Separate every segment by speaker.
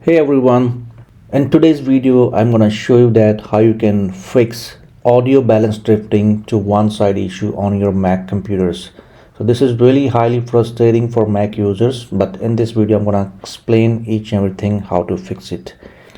Speaker 1: Hey everyone, in today's video I'm gonna show you that how you can fix audio balance drifting to one side issue on your Mac computers. So this is really highly frustrating for Mac users, but in this video I'm gonna explain each and everything how to fix it.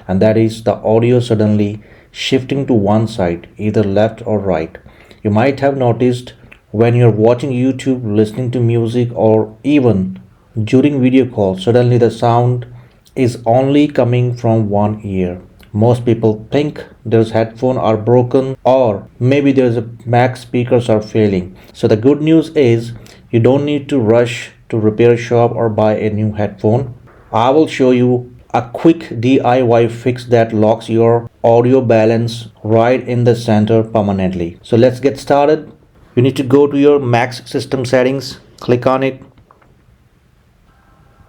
Speaker 1: And that is the audio suddenly shifting to one side, either left or right. You might have noticed when you're watching YouTube, listening to music, or even during video calls, suddenly the sound is only coming from one ear. Most people think those headphones are broken or maybe there's a Mac speakers are failing. So the good news is you don't need to rush to repair shop or buy a new headphone. I will show you a quick DIY fix that locks your audio balance right in the center permanently. So let's get started. You need to go to your Mac system settings, click on it,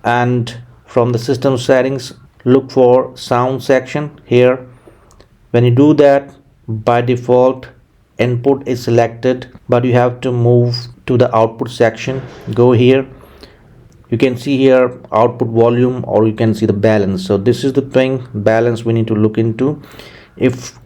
Speaker 1: and from the system settings look for sound section here. When you do that, by default input is selected, but you have to move to the output section. Go here, you can see here output volume, or you can see the balance. So this is the thing, balance we need to look into. If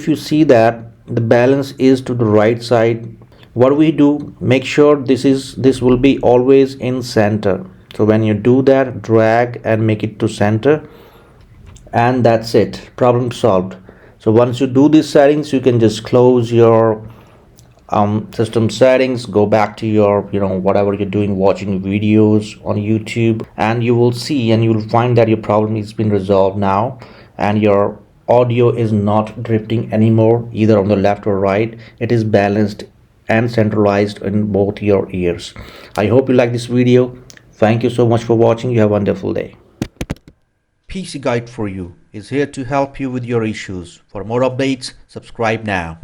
Speaker 1: you see that the balance is to the right side, what we do, make sure this will be always in center. So when you do that, drag and make it to center, and that's it, problem solved. So once you do these settings, you can just close your system settings, go back to your whatever you're doing, watching videos on YouTube, and you will see and you will find that your problem has been resolved now, and your audio is not drifting anymore, either on the left or right. It is balanced and centralized in both your ears. I hope you like this video. Thank you so much for watching. You have a wonderful day. PC Guide for You is here to help you with your issues. For more updates, subscribe now.